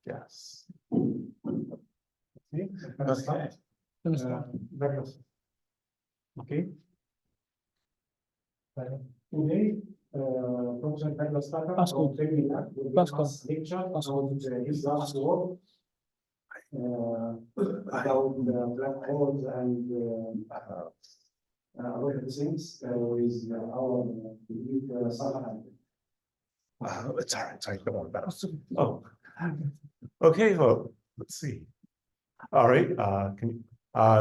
Yes. Okay. Okay. Douglas. Okay. Today, Professor Douglas Tucker from Trinidad will give us lecture about his last work about black holes and other things with our Sahara. It's all right. Sorry, come on back. Oh, okay. Well, let's see. All right.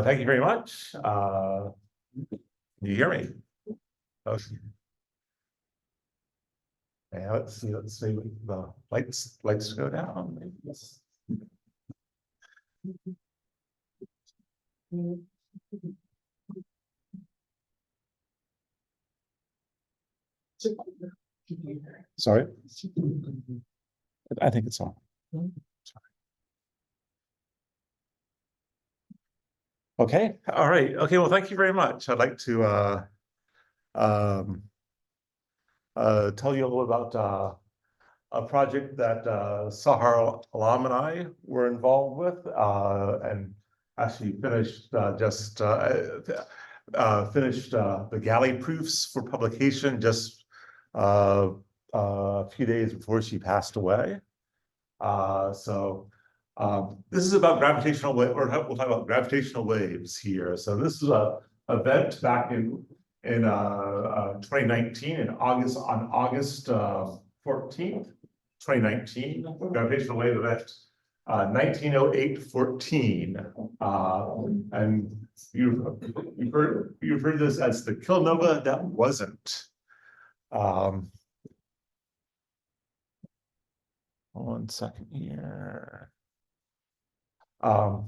Thank you very much. Can you hear me? Okay. Yeah, let's see. The lights go down. Yes. Sorry. I think it's on. Okay. All right. Okay. Well, thank you very much. I'd like to tell you a little about a project that SOAR alumni were involved with and actually finished finished the galley proofs for publication just a few days before she passed away. This is about gravitational wave, or we'll talk about gravitational waves here. So this is a event back in 2019 on August 14th, 2019, gravitational wave event 1908-14, and you've heard this as the Kilonova that wasn't. One second here. The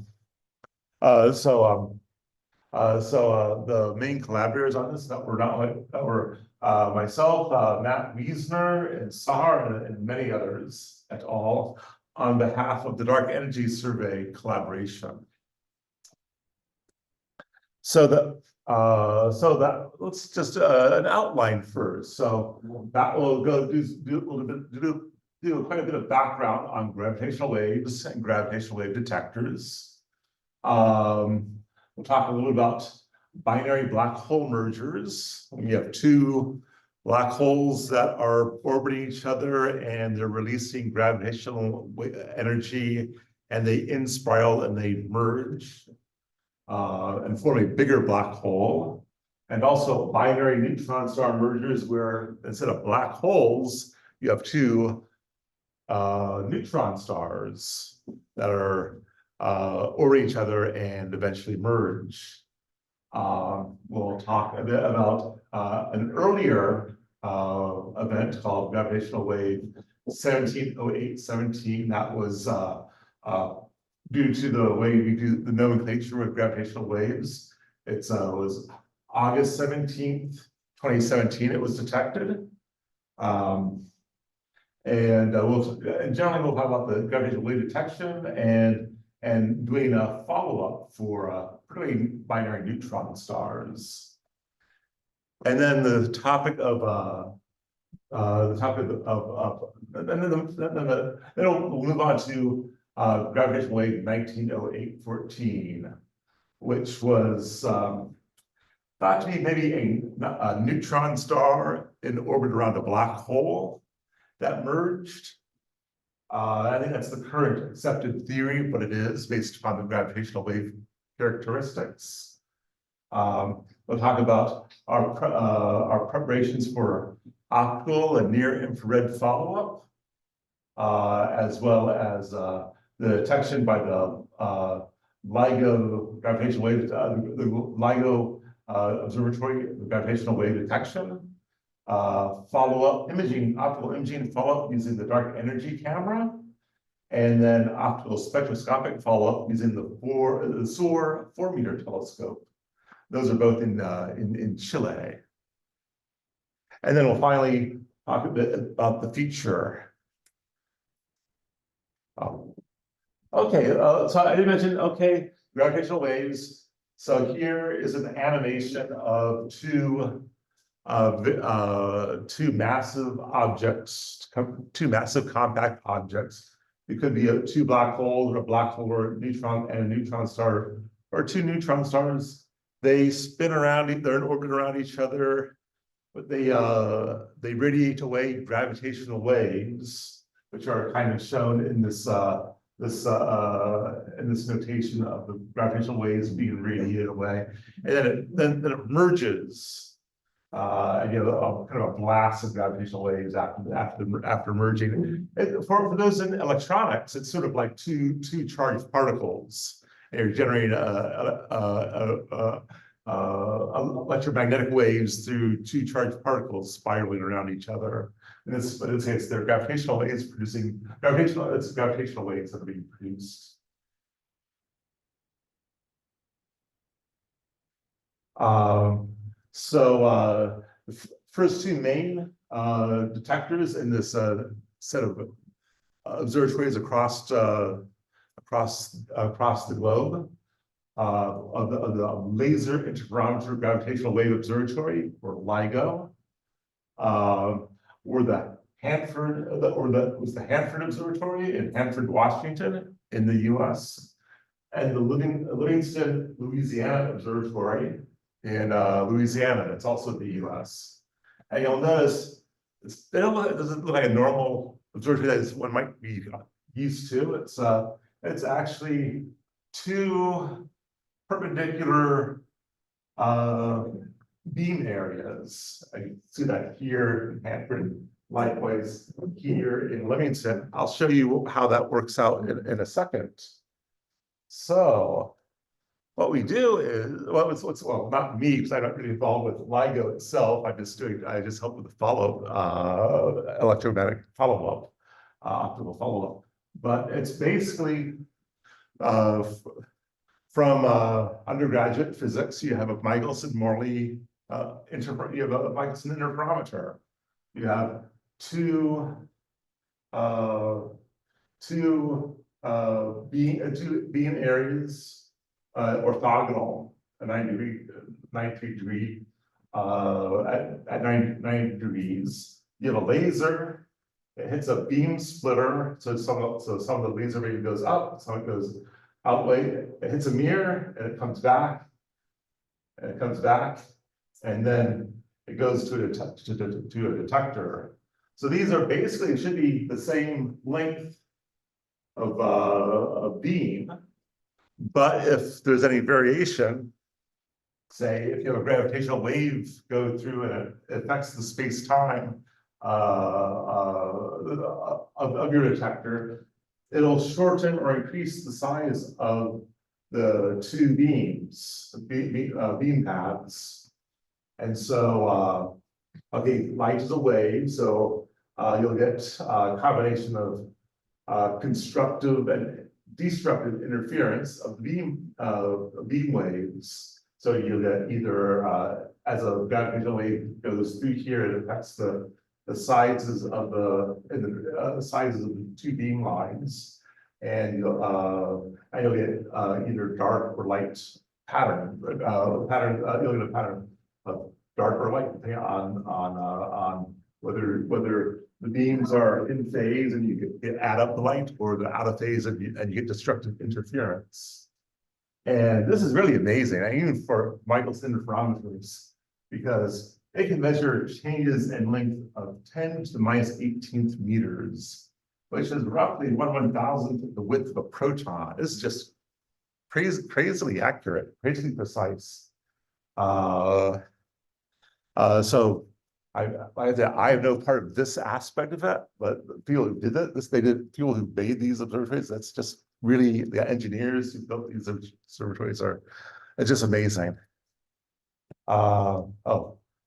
main collaborators on this that were myself, Matt Wiesner, and SOAR, and many others et al. On behalf of the Dark Energy Survey Collaboration. Let's just an outline first. So that will go do quite a bit of background on gravitational waves and gravitational wave detectors. We'll talk a little about binary black hole mergers. We have two black holes that are orbiting each other and they're releasing gravitational energy, and they in-spiral and they merge and form a bigger black hole. And also binary neutron star mergers where instead of black holes, you have two neutron stars that are orbiting each other and eventually merge. We'll talk a bit about an earlier event called Gravitational Wave 1708-17. That was due to the way we do the nomenclature with gravitational waves. It was August 17th, 2017, it was detected. Generally we'll talk about the gravitational wave detection and doing a follow-up for particularly binary neutron stars. And then the topic of then we'll move on to gravitational wave 1908-14, which was thought to be maybe a neutron star in orbit around a black hole that merged. I think that's the current accepted theory, but it is based upon the gravitational wave characteristics. We'll talk about our preparations for optical and near infrared follow-up, as well as the detection by the LIGO gravitational wave, the LIGO observatory gravitational wave detection. Follow-up imaging, optical imaging follow-up using the dark energy camera, and then optical spectroscopic follow-up using the SOAR 4-meter telescope. Those are both in Chile. And then we'll finally talk a bit about the future. Okay, so I did mention, okay, gravitational waves. So here is an animation of two massive objects, two massive compact objects It could be two black holes, or a black hole, or a neutron and a neutron star, or two neutron stars. They spin around, they're in orbit around each other, but they radiate away gravitational waves, which are kind of shown in this notation of the gravitational waves being radiated away, and then it merges. And you have kind of a blast of gravitational waves after merging. And for those in electronics, it's sort of like two charged particles. And you're generating electromagnetic waves through two charged particles spiraling around each other. And but in this case, they're gravitational waves producing gravitational waves that are being produced. So the first two main detectors in this set of observatories across the globe of the Laser Interferometer Gravitational Wave Observatory, or LIGO, were the Hanford Observatory in Hanford, Washington, in the U.S., and the Livingston, Louisiana Observatory in Louisiana. It's also the U.S. And you'll notice it doesn't look like a normal observatory that one might be used to. It's actually two perpendicular beam areas. I can see that here in Hanford, likewise here in Livingston. I'll show you how that works out in a second. So what we do is, well, not me, because I'm not really involved with LIGO itself. I just help with the electromagnetic follow-up, optical follow-up. But it's basically from undergraduate physics, you have a Michelson-Morley interferometer. You have two beam areas, orthogonal, a 90 degree at 90 degrees. You have a laser. It hits a beam splitter, so some of the laser beam goes up, some of it goes outway. It hits a mirror, and it comes back, and it comes back, and then it goes to a detector. So these are basically, it should be the same length of beam, but if there's any variation, say if you have a gravitational wave go through and it affects the space-time of your detector, it'll shorten or increase the size of the two beams, beam paths. And so, okay, light is a wave, so you'll get a combination of constructive and destructive interference of beam waves. So you'll get either as a gravitational wave goes through here, it affects the sizes of the sizes of the two beam lines, and you'll get either dark or light pattern. You'll get a pattern of dark or light depending on whether the beams are in phase and you get add up the light, or they're out of phase and you get destructive interference. And this is really amazing, even for Michelson interferometers, because it can measure changes in length of 10 to the minus 18th meters, which is roughly 1/1000th of the width of a proton. This is just crazily accurate, crazily precise. So I have no part of this aspect of it, but the people who did that, people who made these observatories, that's just really the engineers who built these observatories it's just amazing. Oh,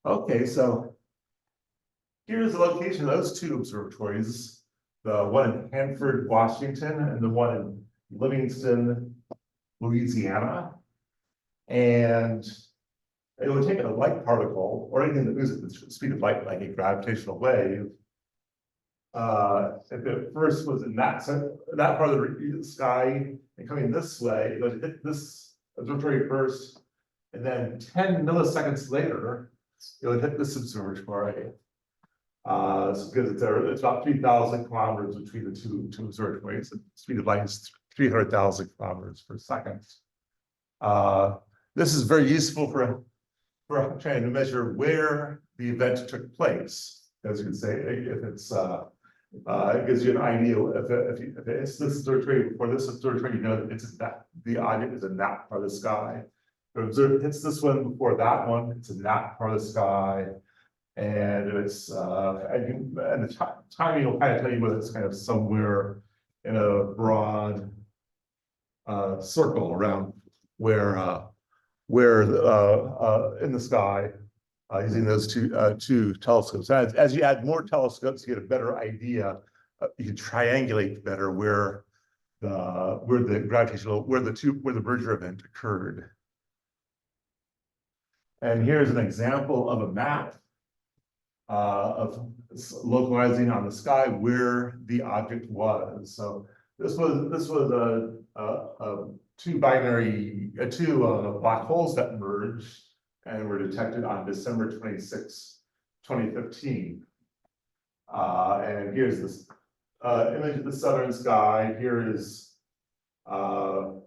okay, so here's the location of those two observatories, the one in Hanford, Washington, and the one in Livingston, Louisiana. And it would take a light particle, or anything that moves at the speed of light, like a gravitational wave. If it first was in that part of the sky and coming this way, it would hit this observatory first, and then 10 milliseconds later, it would hit this observatory. Because it's about 3,000 kilometers between the two observatories. The speed of light is 300,000 kilometers per second. This is very useful for trying to measure where the event took place. As you can say, if it's it gives you an idea if it's this observatory before this observatory, you know that it's that the object is in that part of the sky. If it hits this one before that one, it's in that part of the sky. And it's and the timing will kind of tell you whether it's kind of somewhere in a broad circle around where in the sky using those two telescopes. As you add more telescopes, you get a better idea. You can triangulate better where the merger event occurred. And here's an example of a map of localizing on the sky where the object was. So this was two black holes that merged and were detected on December 26, 2015. And here's this image of the southern sky. Here is the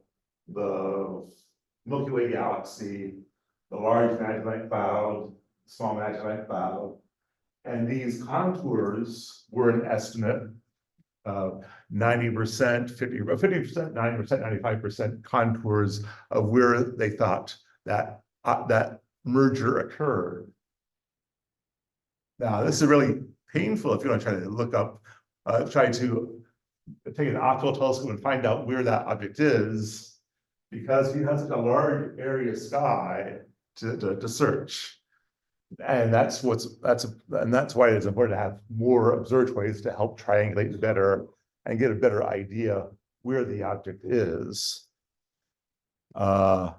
Milky Way galaxy, the large Magellanic Cloud, small Magellanic Cloud. And these contours were an estimate of 90%, 50%, 90%, 95% contours of where they thought that that merger occurred. Now, this is really painful if you want to try to look up, try to take an optical telescope and find out where that object is, because you have such a large area of sky to search. And that's why it's important to have more observatories to help triangulate better and get a better idea where the object is. But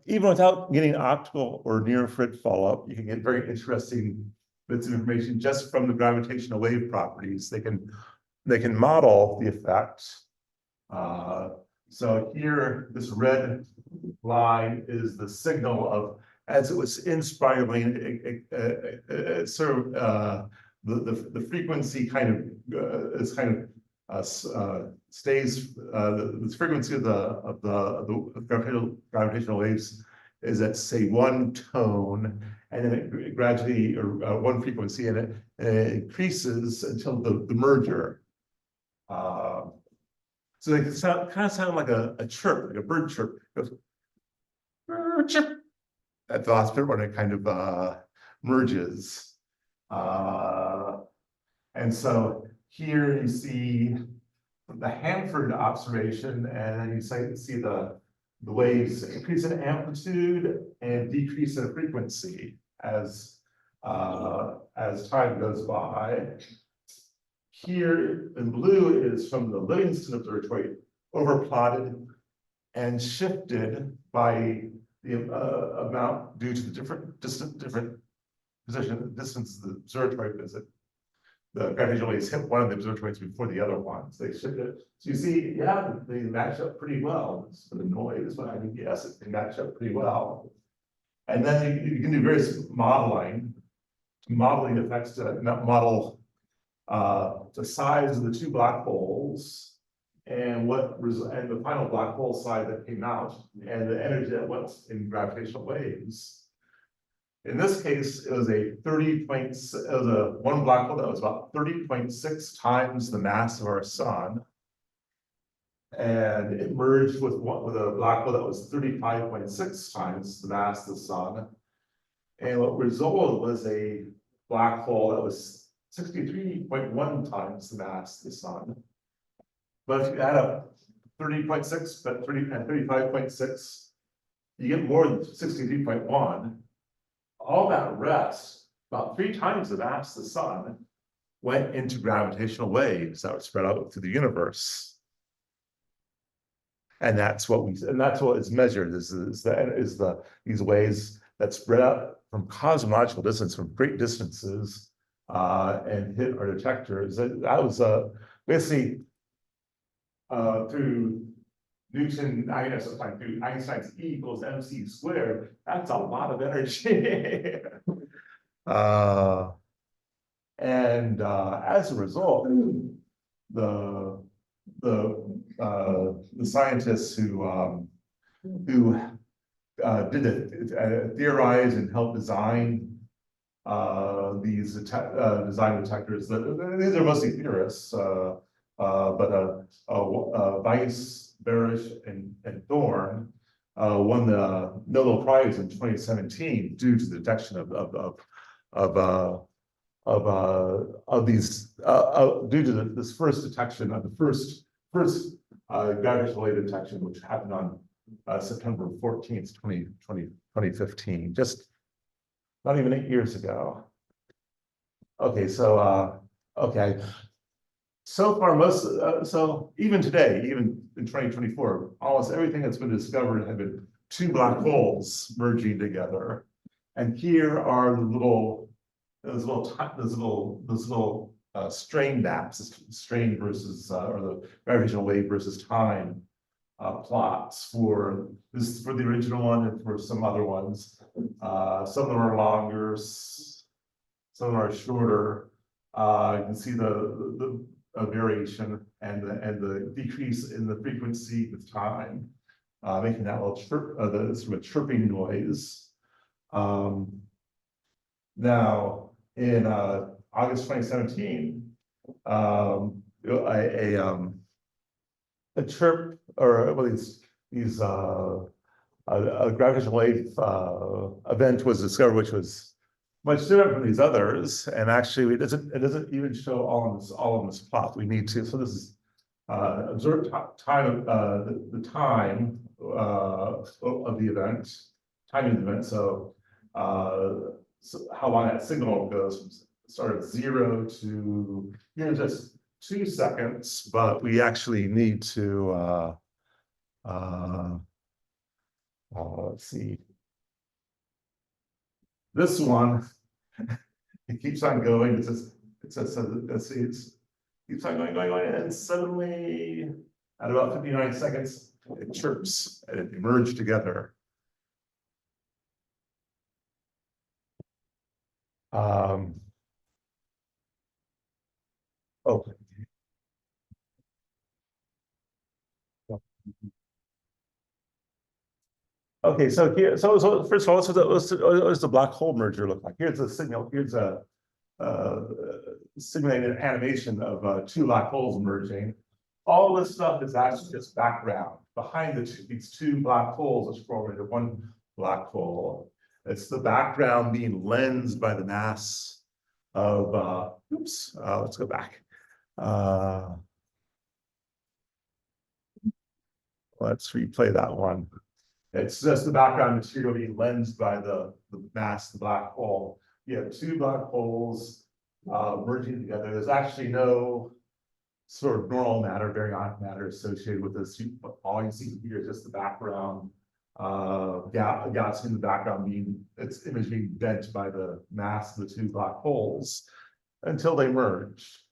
even without getting optical or near-infrared follow-up, you can get very interesting bits of information just from the gravitational wave properties. They can model the effect. So here, this red line is the signal of, as it was inspiring, the frequency kind of stays. The frequency of the gravitational waves is at, say, one tone, and then it gradually, or one frequency, and it increases until the merger. So they kind of sound like a chirp, like a bird chirp. It goes chirp at the last bit when it kind of merges. And so here you see the Hanford observation, and then you see the waves increase in amplitude and decrease in frequency as time goes by. Here in blue is from the Livingston Observatory, overplotted and shifted by the amount due to the different distances the observatory visit. The gravitational waves hit one of the observatories before the other ones. They shifted. So you see, yeah, they match up pretty well. It's the noise, but I mean, yes, they match up pretty well. And then you can do various modeling the effects to model the size of the two black holes and the final black hole size that came out and the energy that went in gravitational waves. In this case, it was one black hole that was about 30.6 times the mass of our sun. And it merged with a black hole that was 35.6 times the mass of the sun. And what resulted was a black hole that was 63.1 times the mass of the sun. But if you add up 30.6 and 35.6, you get more than 63.1. All that rest, about 3 times the mass of the sun, went into gravitational waves that were spread out through the universe. And that's what is measured these waves that spread out from cosmological distance, from great distances, and hit our detectors. That was basically through through Einstein's E equals mc squared. That's a lot of energy. And as a result, the scientists who theorize and help design these design detectors. These are mostly theorists, but Weiss, Barish, and Thorne won the Nobel Prize in 2017 due to the detection of these due to this first detection of the first gravitational wave detection, which happened on September 14th, 2015, just not even 8 years ago. Okay, so okay, so far so even today, even in 2024, almost everything that's been discovered have been two black holes merging together, and here are those little strain maps, strain versus or the gravitational wave versus time plots for this, for the original one and for some other ones. Some of them are longer, some of them are shorter. You can see the variation and the decrease in the frequency with time, making that little sort of chirping noise. Now, in August 2017, a chirp, or well, these a gravitational wave event was discovered, which was much different from these others, and actually it doesn't even show all on this plot. We need to, so this is observed time, the time of the event, timing of the event. So how long that signal goes from sort of 0 to, just 2 seconds, but we actually need to let's see. This one, it keeps on going. It says, let's see, it keeps on going, and suddenly, at about 59 seconds, it chirps and it merged together. Oh. Okay, so here, so first of all, what's the black hole merger look like? Here's a signal. Here's a simulated animation of two black holes merging. All this stuff is actually just background behind these two black holes, which form into one black hole. It's the background being lensed by the mass of. Let's go back. Let's replay that one. It's just the background material being lensed by the mass, the black hole. You have two black holes merging together. There's actually no sort of normal matter, baryonic matter associated with this. All you see here is just the background, gas in the background its image being bent by the mass of the two black holes until they merge.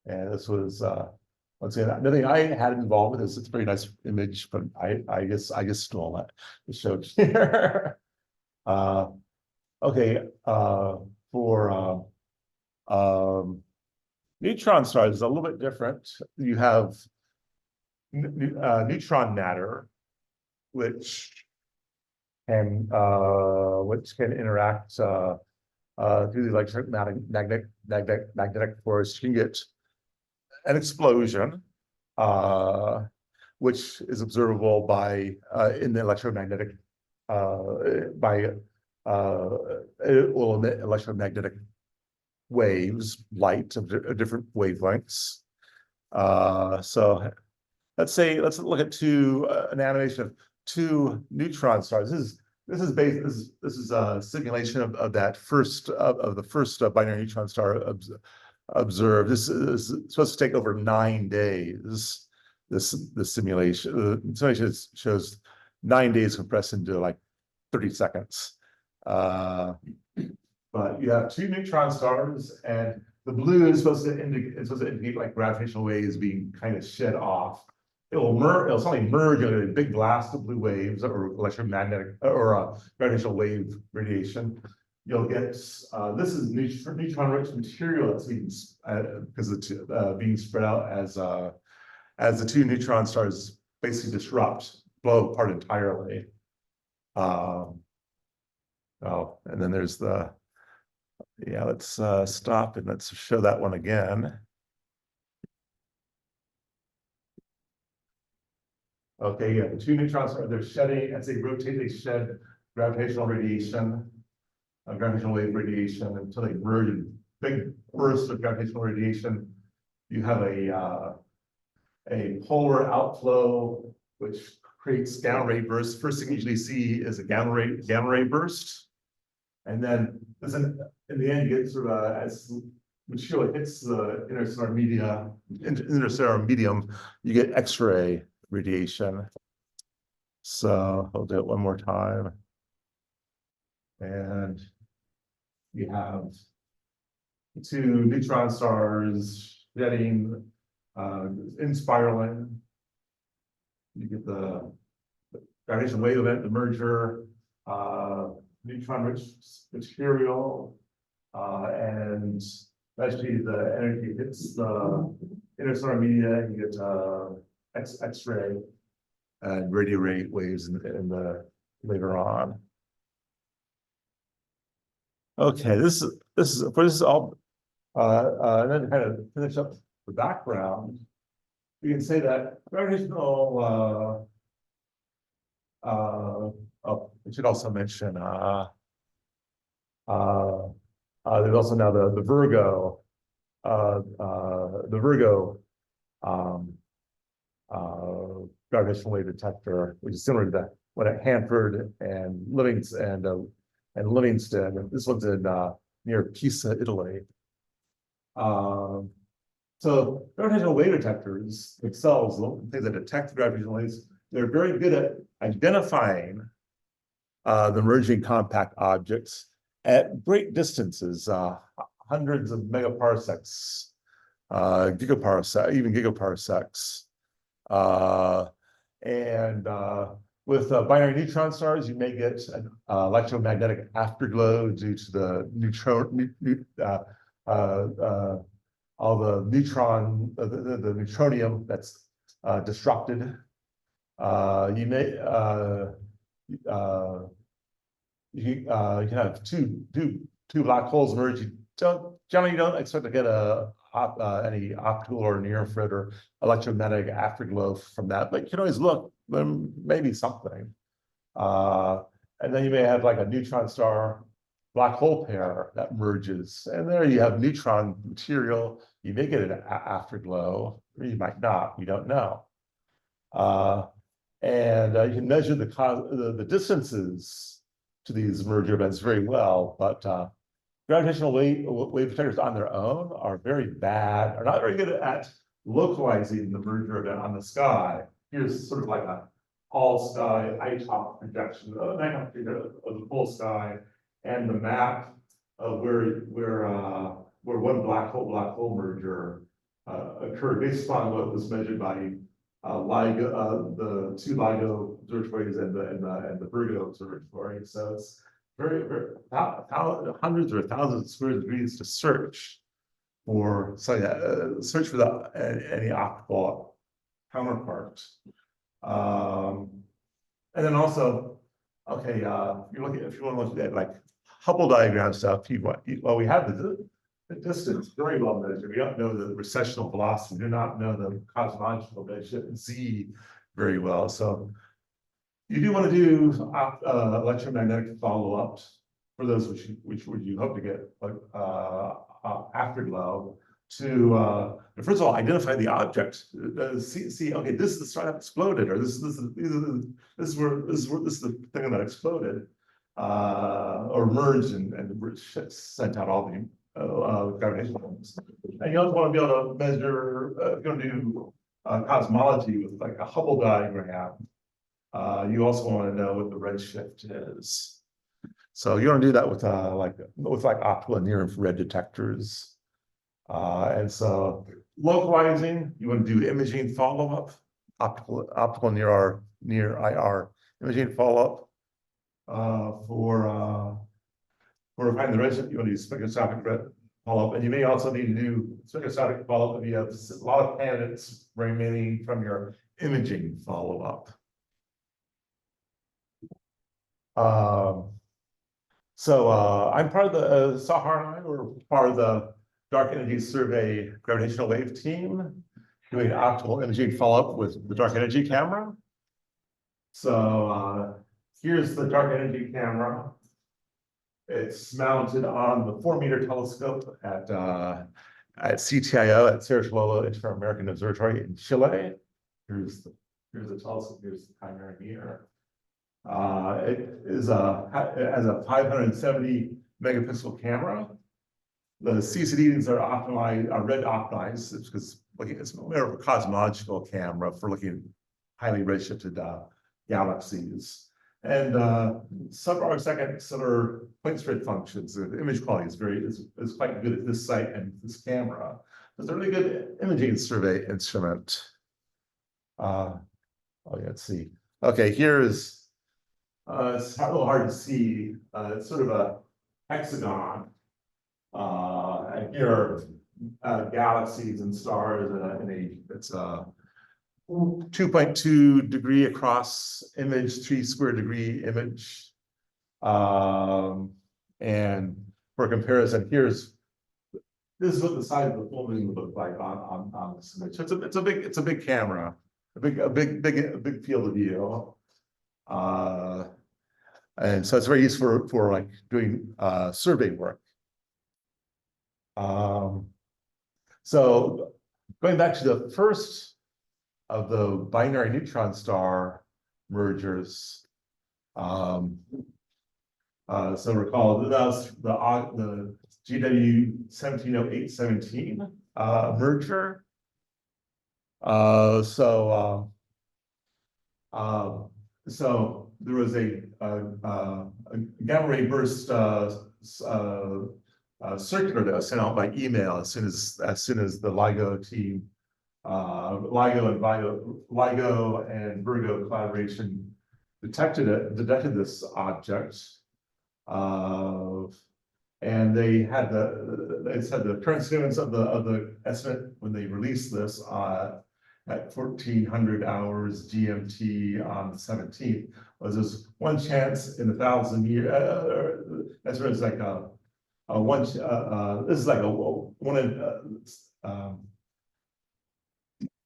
And this was once again, nothing I had involved with this. It's a very nice image, but I guess stole it to show here. Okay, for neutron stars is a little bit different. You have neutron matter, which can interact through the electromagnetic force. You can get an explosion, which is observable by in the electromagnetic it will emit electromagnetic waves, light of different wavelengths. So let's look at an animation of two neutron stars. This is a simulation of that first of the first binary neutron star observed. This is supposed to take over 9 days. This simulation, the simulation shows 9 days compressed into like 30 seconds. But you have two neutron stars, and the blue is supposed to indicate like gravitational waves being kind of shed off it'll suddenly merge in a big blast of blue waves or electromagnetic or gravitational wave radiation. You'll get this is neutron-rich material that's being because it's being spread out as the two neutron stars basically disrupt, blow apart entirely. Oh, and then there's let's stop and let's show that one again. Okay, yeah, the two neutrons they're shedding, as they rotate, they shed gravitational radiation, gravitational wave radiation until they merge in big bursts of gravitational radiation. You have a polar outflow, which creates gamma ray bursts. First thing you usually see is a gamma ray burst. And then in the end, you get sort of as material hits the interstellar medium, you get X-ray radiation. So I'll do it one more time. And you have two neutron stars getting in spiraling. You get the gravitational wave event, the merger, neutron-rich material, and eventually the energy hits the interstellar media. You get X-ray and radio rate waves in the later on. Okay, this is all, and then to kind of finish up the background, you can say that gravitational. I should also mention there's also now the Virgo gravitational wave detector, which is similar to that one at Hanford and Livingston and Livingston. This one's in near Pisa, Italy. So gravitational wave detectors themselves, the things that detect gravitational waves, they're very good at identifying the merging compact objects at great distances, hundreds of megaparsecs, even gigaparsecs. With binary neutron stars, you may get an electromagnetic afterglow due to the all the neutron, the neutronium that's disrupted. You can have two black holes merge. You generally don't expect to get any optical or near infrared or electromagnetic afterglow from that, but you can always look, maybe something. And then you may have like a neutron star black hole pair that merges, and there you have neutron material. You may get an afterglow, or you might not. We don't know. And you can measure the distances to these merger events very well, but gravitational wave detectors on their own are very bad, are not very good at localizing the merger event on the sky. Here's sort of like a all sky eye-top projection of the full sky, and the map of where one black hole merger occurred based upon what was measured by LIGO, the two LIGO observatories and the Virgo observatory. So it's very hundreds or thousands of square degrees to search for any optical counterpart. And then also, okay, if you want to look at like Hubble diagram stuff, well, we have the distance very well measured. We don't know the recessional velocity. We do not know the cosmological redshift Z very well. So you do want to do electromagnetic follow-ups for those which you hope to get afterglow to first of all identify the object. See, okay, this is the star that exploded, or this is the thing that exploded, or merged and sent out all the gravitational waves. And you also want to be able to measure, if you're going to do cosmology with like a Hubble diagram, you also want to know what the redshift is. So you want to do that with optical and near infrared detectors. And so localizing, you want to do imaging follow-up. optical near IR imaging follow-up for finding the redshift. You want to use spectroscopic follow-up, and you may also need to do spectroscopic follow-up if you have a lot of candidates remaining from your imaging follow-up. So I'm part of the SOAR and I were part of the Dark Energy Survey Gravitational Wave team, doing optical imaging follow-up with the dark energy camera. So here's the dark energy camera. It's mounted on the 4-meter telescope at CTIO at Cerro Chihuahua Inter-American Observatory in Chile. Here's the telescope. Here's the camera here. It has a 570 megapixel camera. The CCDs are optimized, are red optimized, because it's more of a cosmological camera for looking at highly redshifted galaxies. And sub-arcsecond stellar point spread functions. The image quality is quite good at this site and this camera. It's a really good imaging survey instrument. Let's see. Okay, here's it's a little hard to see. It's sort of a hexagon. And here are galaxies and stars, it's a 2.2 degree across image, 3 square degree image. And for comparison, this is what the size of the full moon would look like on this image. So it's a big camera, a big field of view. And so it's very useful for like doing survey work. So going back to the first of the binary neutron star mergers, so recall that was the GW 170817 merger. So there was a gamma ray burst circular that was sent out by email as soon as the LIGO team, LIGO and Virgo Collaboration detected this object, and they had the current students of the estimate when they released this at 1400 hours GMT on the 17th was this one chance in 1,000 years. That's where it's like this is like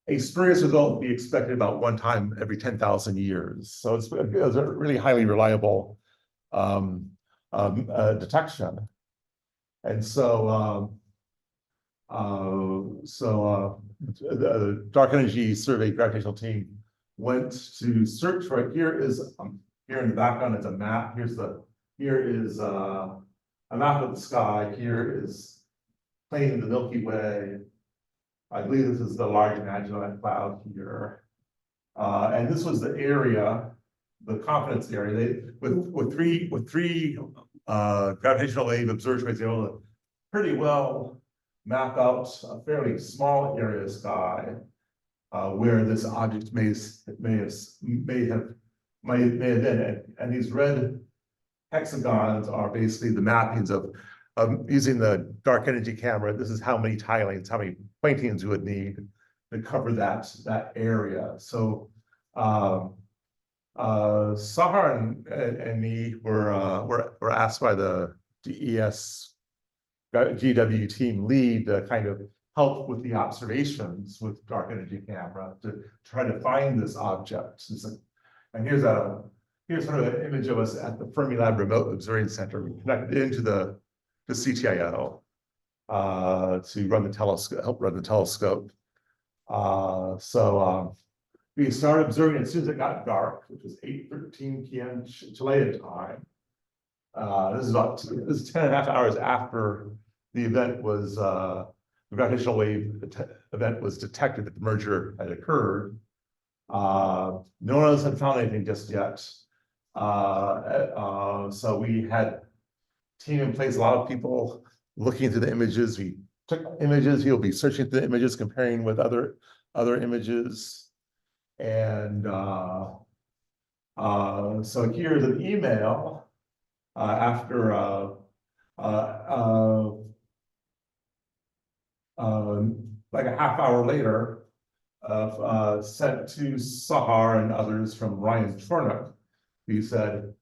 a spurious result would be expected about one time every 10,000 years. So it's a really highly reliable detection. And so the Dark Energy Survey gravitational team went to search for it. Here in the background is a map. Here is a map of the sky. Here is plane of the Milky Way. I believe this is the Large Magellanic Cloud here. And this was the area, the confidence area. With three gravitational wave observatories, they were able to pretty well map out a fairly small area of sky where this object may have been. And these red hexagons are basically the mappings of using the dark energy camera. This is how many tilings, how many pointings you would need to cover that area. So Sahar and me were asked by the DES GW team lead to kind of help with the observations with dark energy camera to try to find this object. And here's sort of an image of us at the Fermilab Remote Observing Center. We connected into the CTIO to run the telescope, help run the telescope. We started observing as soon as it got dark, which was 8:13 p.m. Chilean time. This is 10.5 hours after the event was the gravitational wave event was detected that the merger had occurred. No one else had found anything just yet. So we had a team in place, a lot of people looking through the images. We took images, he'll be searching through the images, comparing with other images. And so here's an email after like a half hour later, sent to SOAR and others from Ryan Chornock, who said,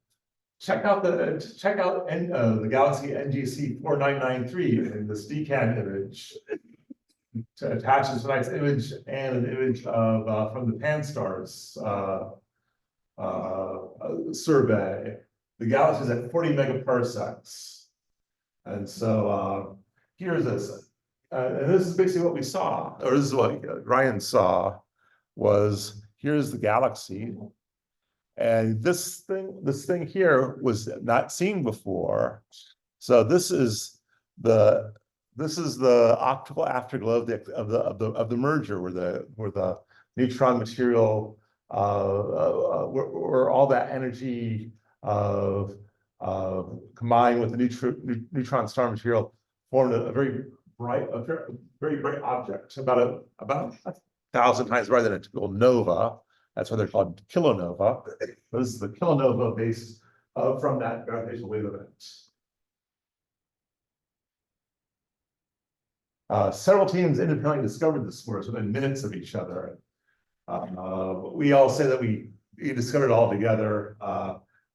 check out the galaxy NGC 4993 in this DECam image. To attach tonight's image and an image of from the Pan-STARRS survey. The galaxy is at 40 megaparsecs, and so here's this. And this is basically what we saw, or this is what Ryan saw, was here's the galaxy. And this thing here was not seen before. So this is the optical afterglow of the merger, where the neutron material, where all that energy combined with the neutron star material formed a very bright object, about 1,000 times brighter than a typical nova. That's why they're called Kilonova. This is the Kilonova base from that gravitational wave event. Several teams independently discovered the source within minutes of each other. We all say that we discovered it all together.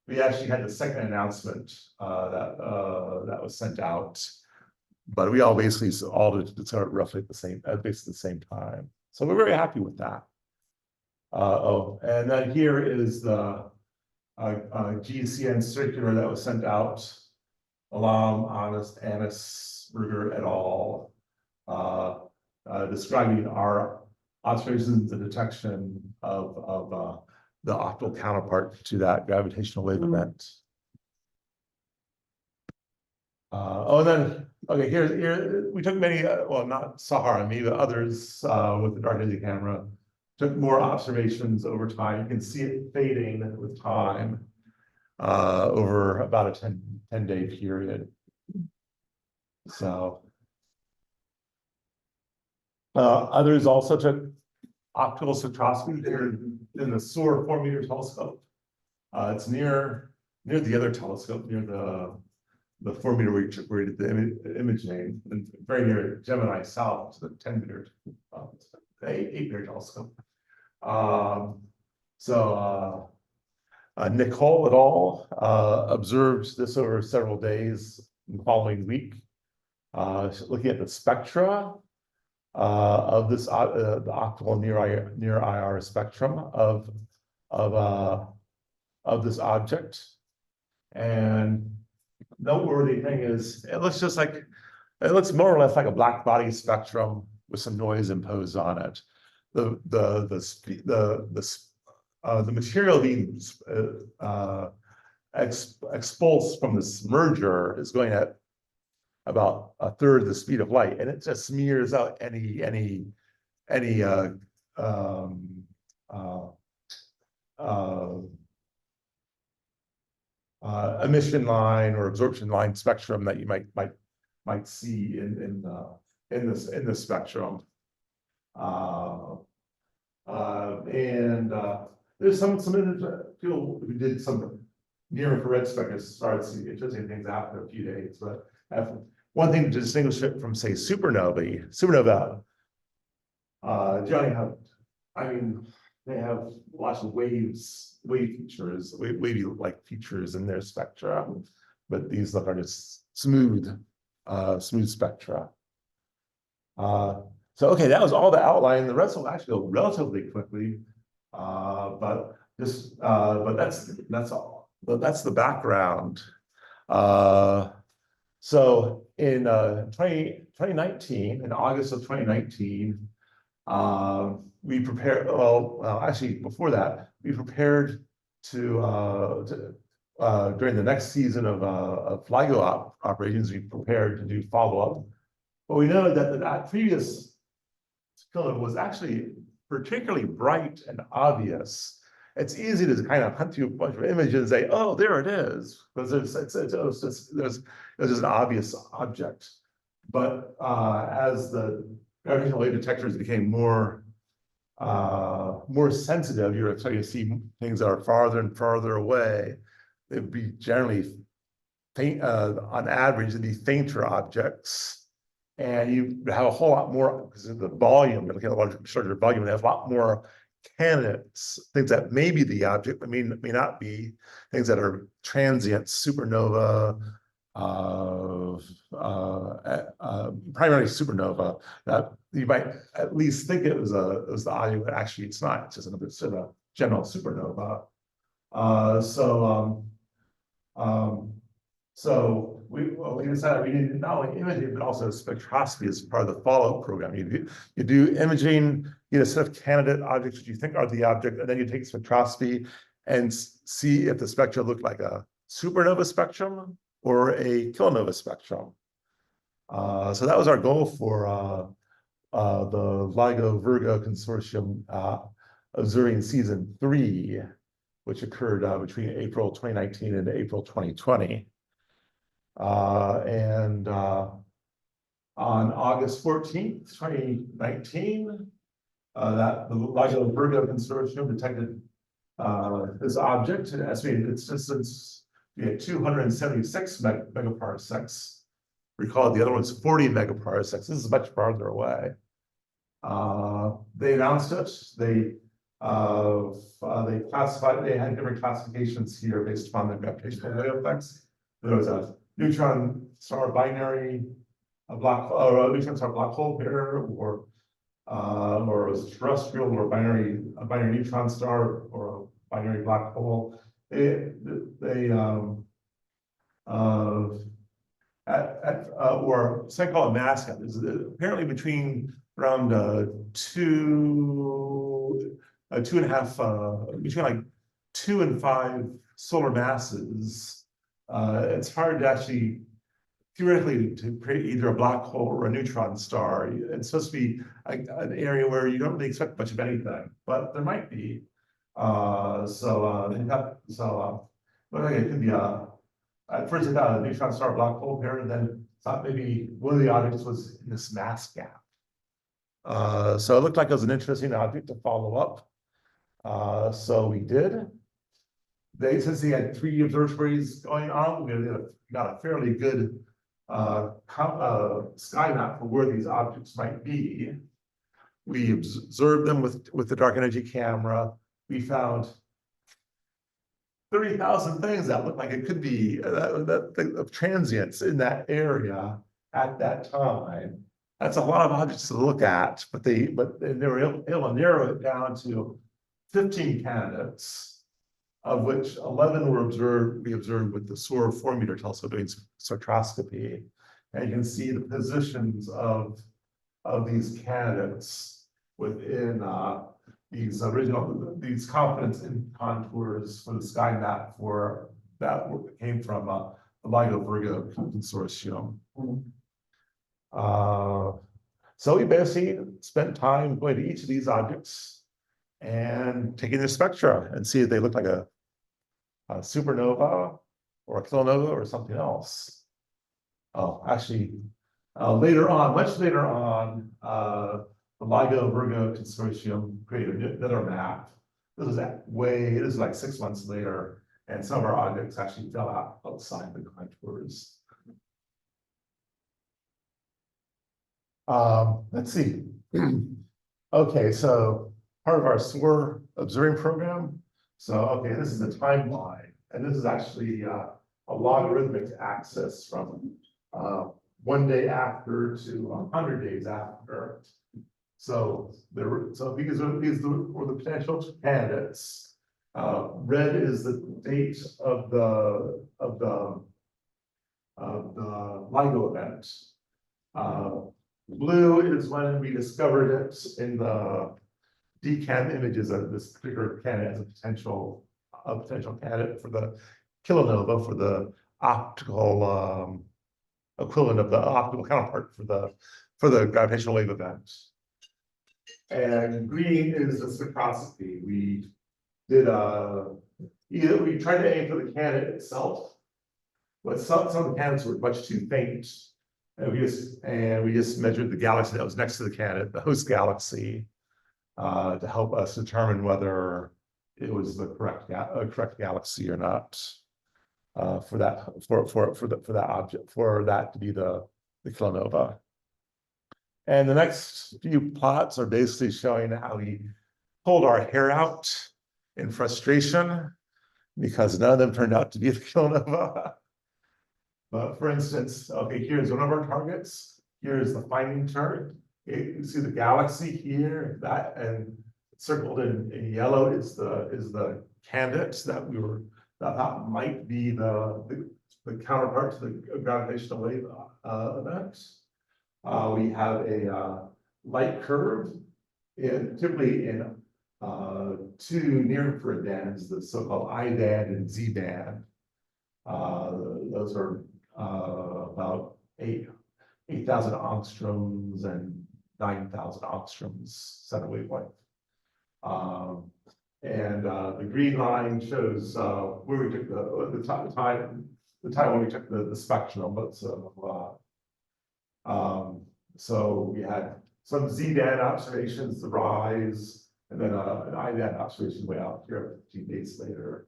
We actually had the second announcement that was sent out, but we all basically all discovered roughly at basically the same time. So we're very happy with that. And then here is the GCN circular that was sent out. Alam, Honest, Annis, Ruger et al. Describing our observations and detection of the optical counterpart to that gravitational wave event. And then, okay, here we took many, well, not SOAR and me, but others with the dark energy camera, took more observations over time. You can see it fading with time over about a 10-day period. So others also took optical spectroscopy here in the SOAR 4-meter telescope. It's near the other telescope, near the 4-meter where we did the imaging, and very near Gemini South, the 10-meter, 8-meter telescope. Nicole et al. Observed this over several days in the following week, looking at the spectra of this the optical near IR spectrum of this object. And noteworthy thing is it looks more or less like a black body spectrum with some noise imposed on it. The material being expulsed from this merger is going at about a third the speed of light, and it just smears out any emission line or absorption line spectrum that you might see in the spectrum. There's some people who did some near infrared spectra started seeing interesting things after a few days, but one thing to distinguish it from, say, supernova, they have lots of wave features, wavy-like features in their spectra, but these are just smooth spectra. So okay, that was all the outline. The rest will actually go relatively quickly, but that's all. But that's the background. So in 2019, in August of 2019, we prepared. Well, actually, before that, we prepared to during the next season of LIGO operations, we prepared to do follow-up. But we know that that previous film was actually particularly bright and obvious. It's easy to kind of hunt through a bunch of images and say, "Oh, there it is," because there's an obvious object. But as the gravitational wave detectors became more more sensitive, you're starting to see things that are farther and farther away. It'd be generally faint, on average, it'd be fainter objects. And you have a whole lot more, because of the volume, you're looking at a larger volume, they have a lot more candidates, things that may be the object, but may not be, things that are transient, supernova, primarily supernova, that you might at least think it was the object, but actually it's not. It's just another sort of general supernova. So we decided we needed not only imaging but also spectroscopy as part of the follow-up program. You do imaging, you get a set of candidate objects that you think are the object, and then you take spectroscopy and see if the spectra look like a supernova spectrum or a kilonova spectrum. So that was our goal for the LIGO Virgo Consortium observing season 3, which occurred between April 2019 and April 2020. On August 14th, 2019, that the LIGO Virgo Consortium detected this object and estimated its distance to be at 276 megaparsecs. Recall the other one's 40 megaparsecs. This is much farther away. They announced it. They classified. They had different classifications here based upon the gravitational wave effects. There was a neutron star binary, a neutron star black hole pair, or it was terrestrial, or a binary neutron star, or a binary black hole. Or something called a mascot. Is apparently between around 2.5, between like 2 and 5 solar masses. It's hard to actually theoretically to create either a black hole or a neutron star. It's supposed to be an area where you don't really expect much of anything, but there might be. Looked like it could be at first I thought a neutron star black hole pair, and then thought maybe one of the objects was in this mass gap. So it looked like it was an interesting object to follow up. So we did. Since they had 3 observatories going on, we got a fairly good sky map for where these objects might be. We observed them with the dark energy camera. We found 30,000 things that look like it could be of transients in that area at that time. That's a lot of objects to look at, but they were able to narrow it down to 15 candidates, of which 11 we observed with the SOAR 4-meter telescope doing spectroscopy. And you can see the positions of these candidates within these confidence in contours for the sky map for that came from the LIGO Virgo Consortium. So we basically spent time going to each of these objects and taking their spectra and see if they look like a supernova or a kilonova or something else. Oh, actually, later on, much later on, the LIGO Virgo Consortium created another map. This is like 6 months later, and some of our objects actually fell out outside the contours. Let's see. Okay, so part of our SOAR observing program. So, okay, this is the timeline, and this is actually a logarithmic axis from 1 day after to 100 days after. So these were the potential candidates. Red is the date of the LIGO event. Blue is when we discovered it in the DECam images of this particular candidate as a potential candidate for the kilonova, for the optical equivalent of the optical counterpart for the gravitational wave event. And green is the spectroscopy. We did we tried to aim for the candidate itself, but some of the candidates were much too faint. And we just measured the galaxy that was next to the candidate, the host galaxy. to help us determine whether it was the correct galaxy or not. For that object, for that to be the Kilonova. And the next few plots are basically showing how we pulled our hair out in frustration because none of them turned out to be the Kilonova. But for instance, okay, here's one of our targets. Here's the finding chart. You see the galaxy here, that, and circled in yellow is the candidate that we were that might be the counterpart to the gravitational wave event. We have a light curve, typically in two near-infrared bands, the so-called I band and Z band. Those are about 8,000 angstroms and 9,000 angstroms center wavelength. And the green line shows where we took the time when we took the spectrum. But so we had some Z band observations, the rise, and then an I band observation way out here 15 days later.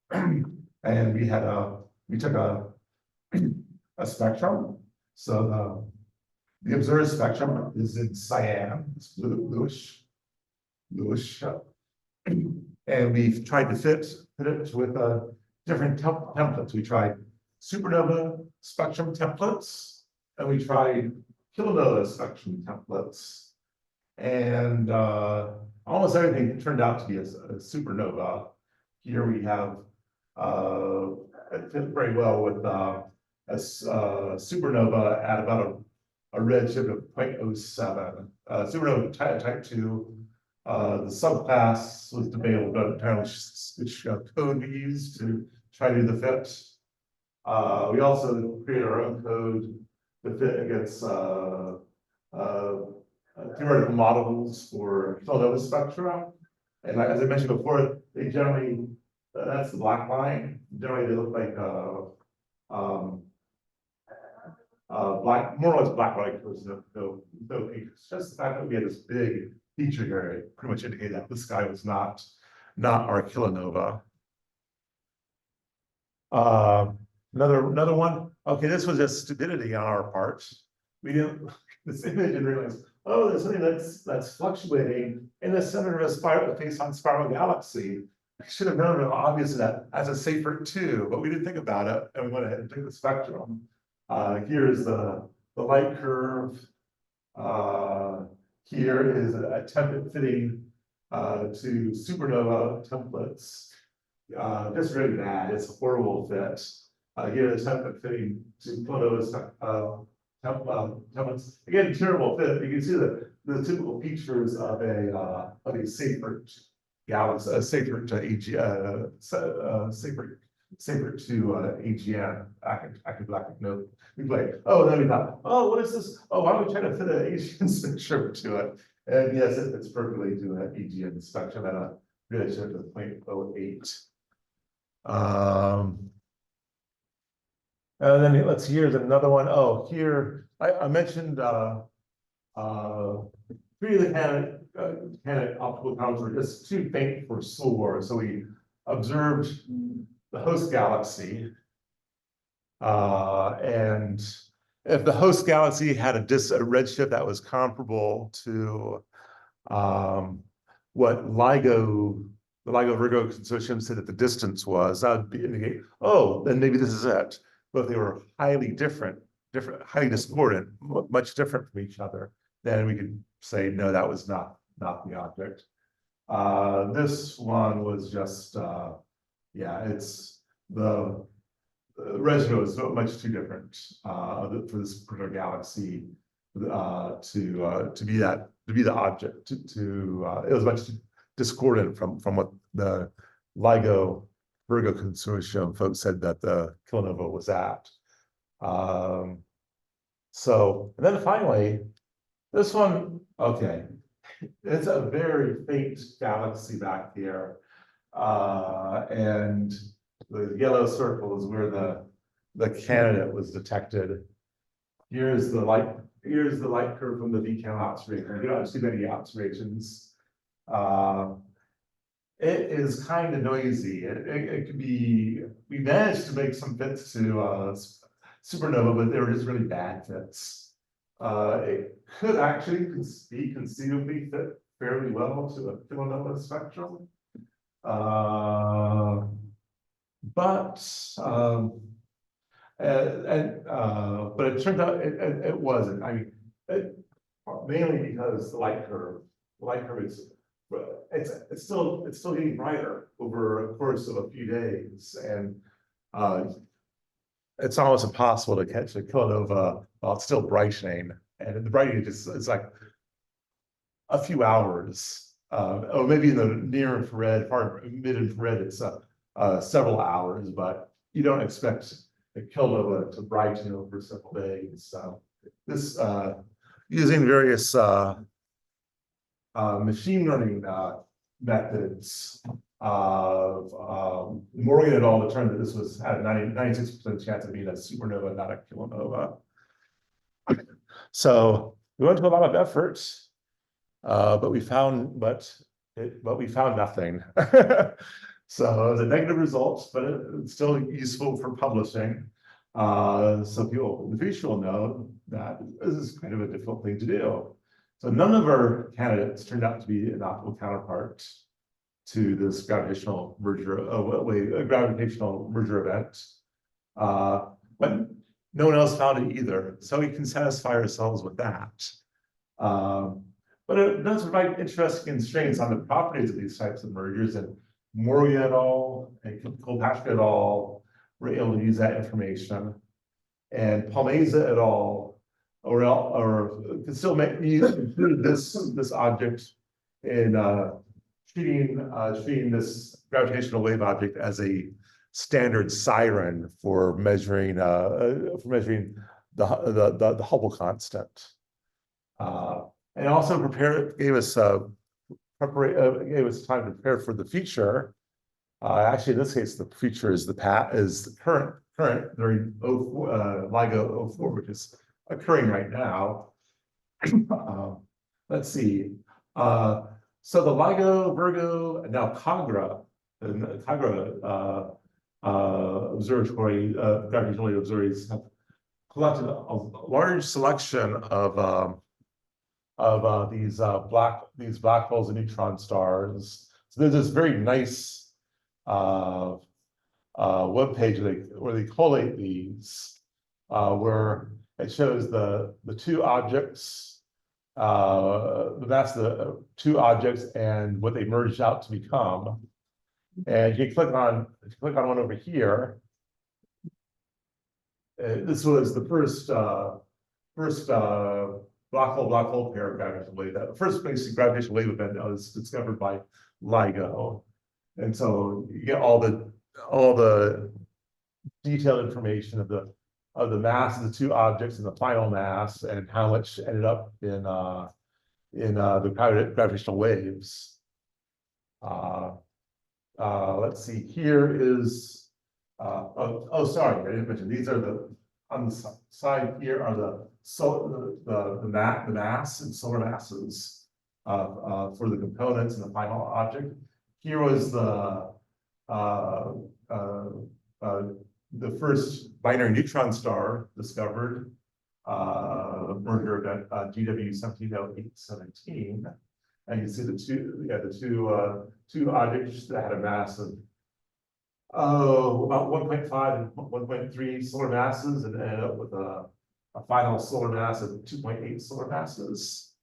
And we took a spectrum. So the observed spectrum is in cyan, it's bluish, and we've tried to fit it with different templates. We tried supernova spectrum templates, and we tried kilonova spectrum templates, and almost everything turned out to be a supernova. Here we have it fit very well with a supernova at about a redshift of 0.07. Supernova type 2. The subclass was debatable about entirely which code we used to try to do the fit. We also created our own code to fit against theoretical models for Kilonova spectra. And as I mentioned before, they generally, that's the black line. Generally, they look like more or less black light was no features. Just the fact that we had this big feature here, it pretty much indicated that this guy was not our Kilonova. Another one. Okay, this was just stupidity on our part. We didn't look at this image and realize, oh, there's something that's fluctuating in the center of a spiral face-on spiral galaxy. I should have known, obviously, that as a safer too, but we didn't think about it, and we went ahead and took the spectrum. Here's the light curve. Here is an attempt at fitting to supernova templates. Just really bad. It's a horrible fit. Here, an attempt at fitting to kilonova templates. Again, terrible fit. You can see the typical features of a safer galaxy, a safer to safer to AGN, active node. We play, oh, then we thought, oh, what is this? Oh, why don't we try to fit an AGN spectrum to it? And yes, it fits perfectly to an AGN spectrum at a redshift of 0.08. And then let's see, here's another one. Oh, here, I mentioned 3 of the candidate optical powers were just too faint for SOAR. So we observed the host galaxy. And if the host galaxy had a redshift that was comparable to what LIGO, the LIGO Virgo consortium said that the distance was, that would indicate, oh, then maybe this is it. But they were highly different, highly discordant, much different from each other, then we could say, no, that was not the object. This one was just, yeah, it's the residue is much too different for this particular galaxy to be the object. It was much discordant from what the LIGO Virgo consortium folks said that the Kilonova was at. So, and then finally, this one, okay, it's a very faint galaxy back here. And the yellow circle is where the candidate was detected. Here's the light here's the light curve from the DECam observation. You don't see many observations. It is kind of noisy. It could be, we managed to make some fits to supernova, but they were just really bad fits. It could actually be conceivably fit fairly well to a kilonova spectrum. But it turned out it wasn't. I mean, mainly because the light curve is it's still getting brighter over a course of a few days, and it's almost impossible to catch a kilonova while it's still brightening, and the brightening is like a few hours, or maybe in the near infrared, far mid infrared, it's several hours, but you don't expect a kilonova to brighten over several days. So this using various machine learning methods of Morgan et al. Determined that this had a 96% chance of being a supernova, not a kilonova. So we went to a lot of effort, but we found nothing. So it was a negative result, but it's still useful for publishing. So people in the future will know that this is kind of a difficult thing to do. So none of our candidates turned out to be an optical counterpart to this gravitational merger event. But no one else found it either. So we can satisfy ourselves with that. But it does provide interesting constraints on the properties of these types of mergers, and Morgan et al. And Kilpatrick et al. Were able to use that information. And Palmeza et al. Or can still include this object in treating this gravitational wave object as a standard siren for measuring the Hubble constant, and also gave us time to prepare for the future. Actually, in this case, the future is the current during LIGO 04, which is occurring right now. Let's see. So the LIGO, Virgo, and now Kagra observatory, gravitational wave observatories have collected a large selection of these black holes and neutron stars. So there's this very nice web page where they collate these, where it shows the two objects, the mass of the two objects and what they merged out to become. And you click on one over here. This was the first black hole pair of gravitational wave. That first basic gravitational wave event was discovered by LIGO, and so you get all the detailed information of the mass of the two objects and the final mass and how much ended up in the gravitational waves. Let's see. Here is sorry, I didn't mention these are on the side here are the mass and solar masses for the components and the final object. Here was the first binary neutron star discovered, merger event GW 170817, and you see the two objects that had a mass of about 1.5 and 1.3 solar masses, and ended up with a final solar mass of 2.8 solar masses,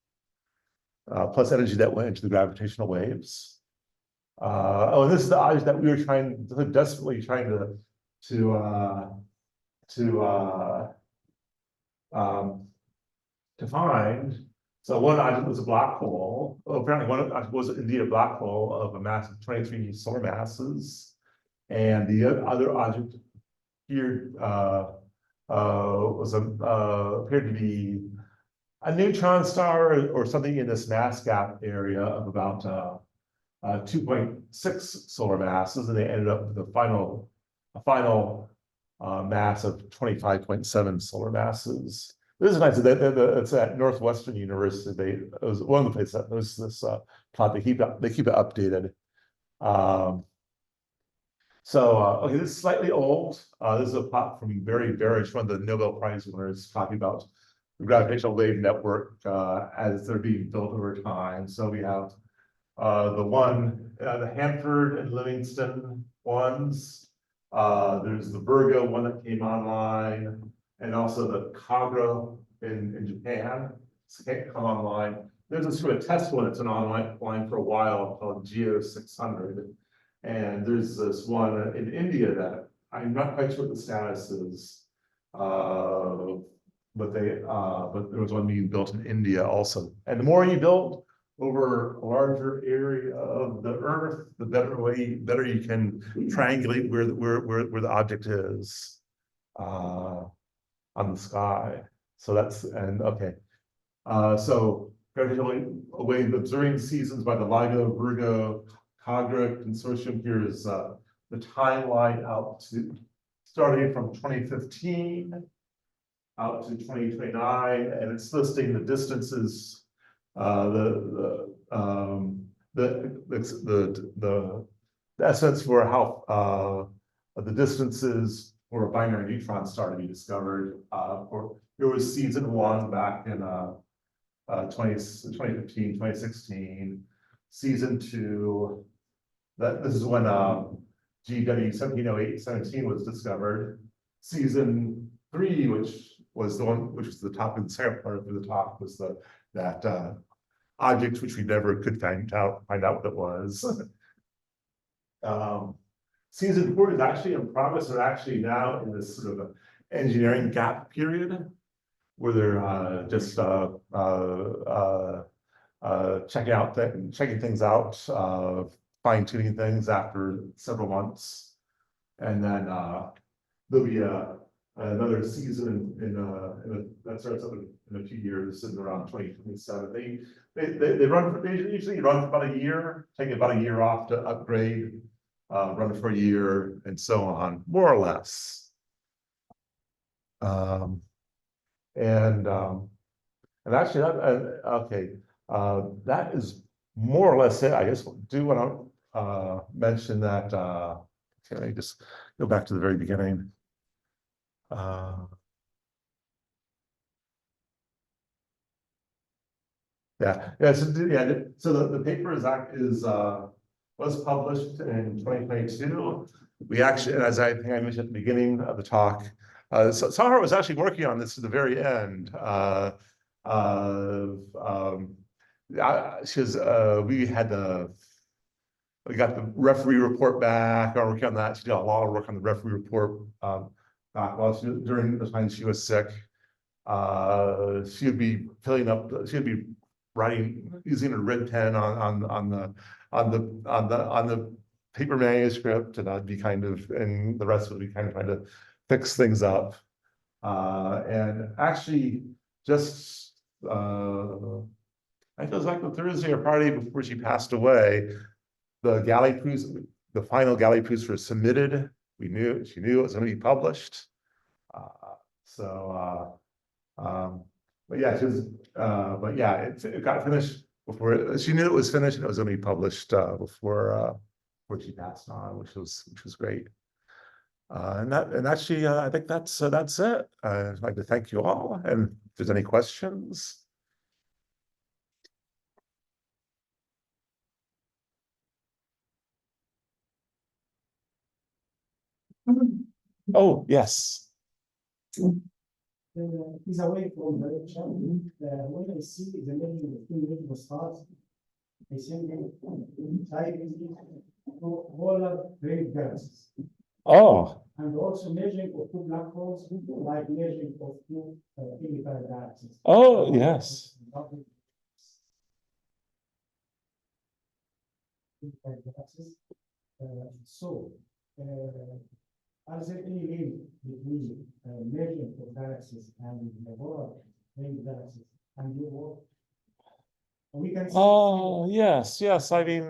plus energy that went into the gravitational waves. And this is the object that we were desperately trying to find. So one object was a black hole. Apparently one object was indeed a black hole of a mass of 23 solar masses. And the other object here appeared to be a neutron star or something in this mass gap area of about 2.6 solar masses, and they ended up with a final mass of 25.7 solar masses. This is nice. It's at Northwestern University. It was one of the places that was this plot. They keep it updated. Okay, this is slightly old. This is a plot from Barry Barish, one of the Nobel Prize winners, talking about the gravitational wave network as they're being built over time. So we have the Hanford and Livingston ones. There's the Virgo one that came online, and also the Kagra in Japan. It's can't come online. There's a sort of test one that's been online for a while called Geo 600. And there's this one in India that I'm not quite sure what the status is. But there was one being built in India also. And the more you build over a larger area of the Earth, the better you can triangulate where the object is on the sky. So that's okay. So gravitational wave observing seasons by the LIGO Virgo Collaboration consortium. Here is the timeline out to starting from 2015 out to 2029, and it's listing the distances, the estimates for how the distances for a binary neutron star to be discovered. There was season 1 back in 2015, 2016. Season 2. This is when GW 1708-17 was discovered. Season 3, which was the top of the second part of the top, was that object which we never could find out what it was. Season 4 is actually in progress. They're actually now in this sort of engineering gap period where they're just checking things out, fine-tuning things after several months, and then there'll be another season that starts up in a few years, in around 2027. They usually run for about a year, take about a year off to upgrade, run for a year, and so on, more or less. And actually, that is more or less it. I just do want to mention that. Can I just go back to the very beginning? So the paper was published in 2022. We actually, as I think I mentioned at the beginning of the talk, SOAR was actually working on this to the very end. We got the referee report back. I'm working on that. She did a lot of work on the referee report back during the time she was sick. She would be filling up. She would be writing using a red pen on the paper manuscript, and I'd be and the rest would be kind of trying to fix things up. And actually, just I feel like the Thursday or Friday before she passed away, the galley proofs, the final galley proofs were submitted. She knew it was going to be published. But yeah, it got finished before she knew it was finished, and it was going to be published before she passed on, which was great. And actually, I think that's it. I'd like to thank you all, and if there's any questions. Oh, yes. Is away from the direction. When I see the name of the stars, I send them to polar great galaxies. Oh. And also measuring of 2 black holes, like measuring of 2 chemical galaxies. Oh, yes. Are there any link between measuring of galaxies and the world, galaxies, and your work? We can see. Oh, yes. I mean,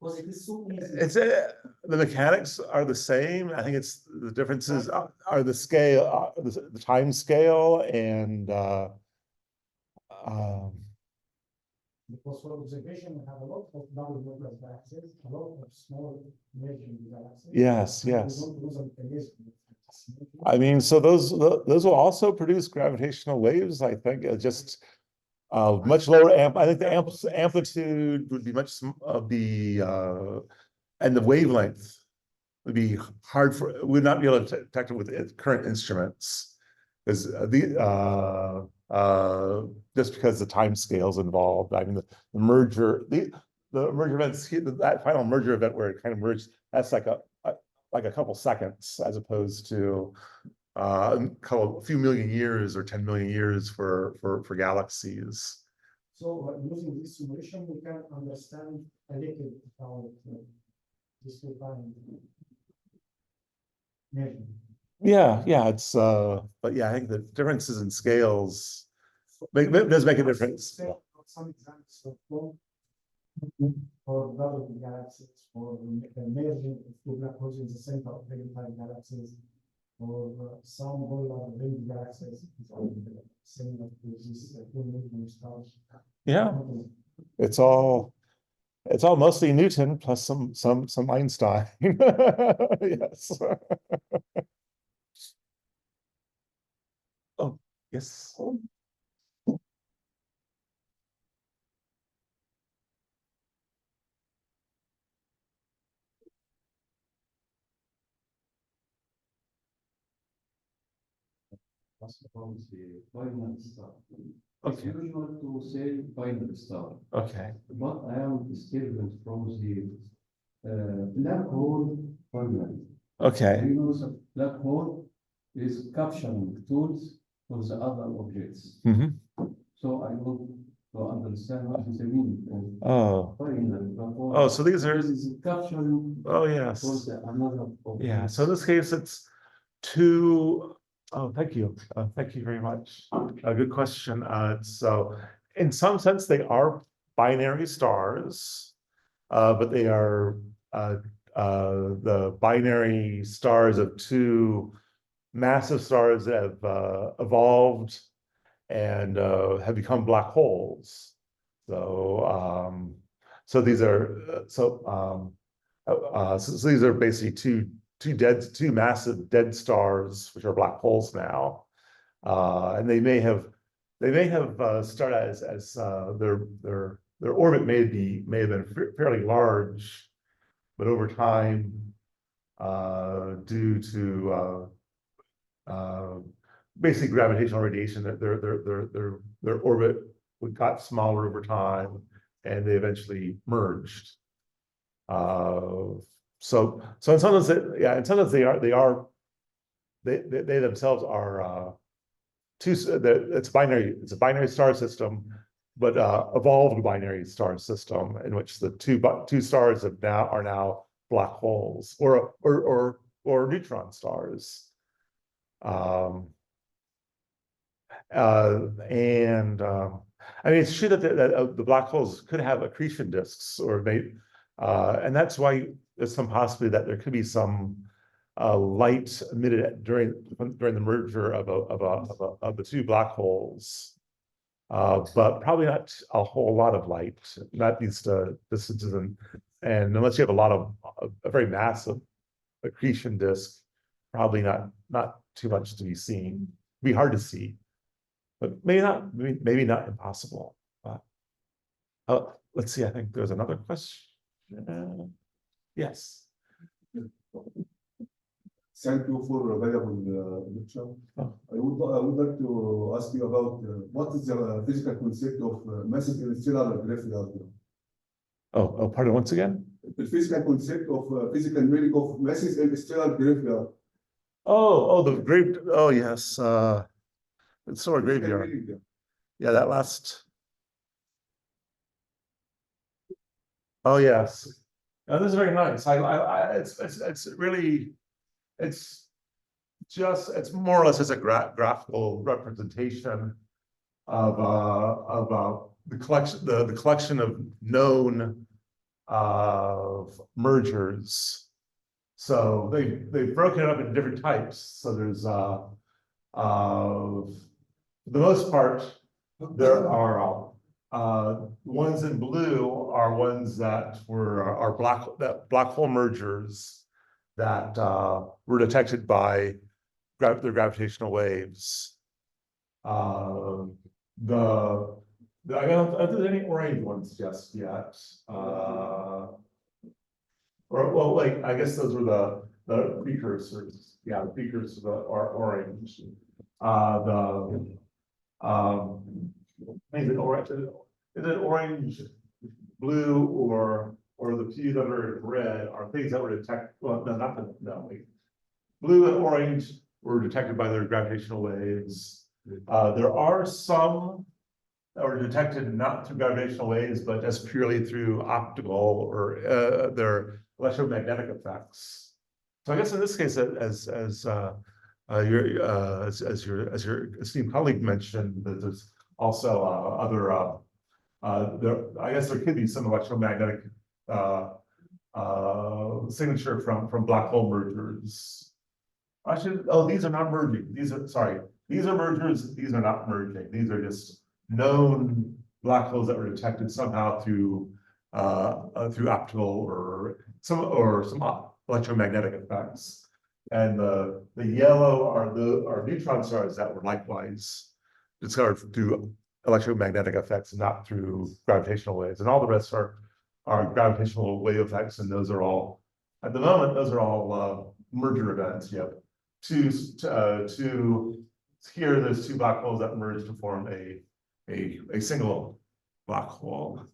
Because it is so easy. It's the mechanics are the same. I think it's the differences are the scale, the time scale, and Because for observation, we have a lot of double nuclear galaxies, a lot of small emerging galaxies. yes, and yes. We don't use them for this. I mean, so those will also produce gravitational waves. I think just much lower I think the amplitude would be much and the wavelength would be hard for, would not be able to detect it with current instruments, because just because the time scales involved. I mean, the merger, the merger events, that final merger event where it kind of merged, that's like a couple seconds, as opposed to a few million years or 10 million years for galaxies. So using this simulation, we can understand a little about this time measurement. Yeah, it's but yeah, I think the differences in scales does make a difference. Some examples of for double galaxies, for merging of two black holes in the center of very tight galaxies, or some polar ring galaxies, similar to this two neutron stars. Yeah, it's all mostly Newton plus some Einstein. Yes. Oh, yes. Suppose the binary star. Okay. It's usual to say binary star, Okay. but I am disturbed from the black hole binary. Okay. You know, the black hole is capturing tools for the other objects. So I want to understand what is the meaning of Oh. binary black hole. Oh, so these are. This is capturing. Oh, yes. For the another object. Yeah. So in this case, it's two. Oh, thank you. Thank you very much. Good question. So in some sense, they are binary stars, but they are the binary stars of two massive stars that have evolved and have become black holes. So so these are so these are basically two massive dead stars, which are black holes now, and they may have started as their orbit may have been fairly large, but over time, due to basically gravitational radiation, their orbit got smaller over time, and they eventually merged. So in some sense, in some sense they themselves are it's a binary star system, but evolved binary star system in which the two stars are now black holes or neutron stars. I mean, it's true that the black holes could have accretion disks, and that's why there's some possibility that there could be some light emitted during the merger of the two black holes, but probably not a whole lot of light, not these distances, and unless you have a very massive accretion disk, probably not too much to be seen. It'd be hard to see, but maybe not impossible. But let's see. I think there's another question. Yes. Thank you for available lecture. I would like to ask you about what is the physical concept of massive interstellar gravity? Oh, pardon, once again? The physical concept of physical meaning of massive interstellar gravity. The great. Oh, yes. It's SOAR graveyard. Yeah, that last. Oh, yes. This is very nice. It's really, it's more or less as a graphical representation of the collection of known of mergers. So they've broken it up into different types. So there's for the most part, there are ones in blue are ones that are black hole mergers that were detected by their gravitational waves. I don't think there's any orange ones just yet. Or well, like I guess those were the precursors. Yeah, the precursors are orange. Is it orange, blue, or the few that are red are things that were detected? Well, no, not the no. Wait. Blue and orange were detected by their gravitational waves. There are some that were detected not through gravitational waves, but just purely through optical or their electromagnetic effects. So I guess in this case, as your esteemed colleague mentioned, that there's also other I guess there could be some electromagnetic signature from black hole mergers. These are not merging. These are mergers. These are not merging. These are just known black holes that were detected somehow through optical or some electromagnetic effects. And the yellow are neutron stars that were likewise discovered through electromagnetic effects, not through gravitational waves. And all the rest are gravitational wave effects, and those are all, at the moment, those are all merger events. Yep. Here, there's two black holes that merge to form a single black hole.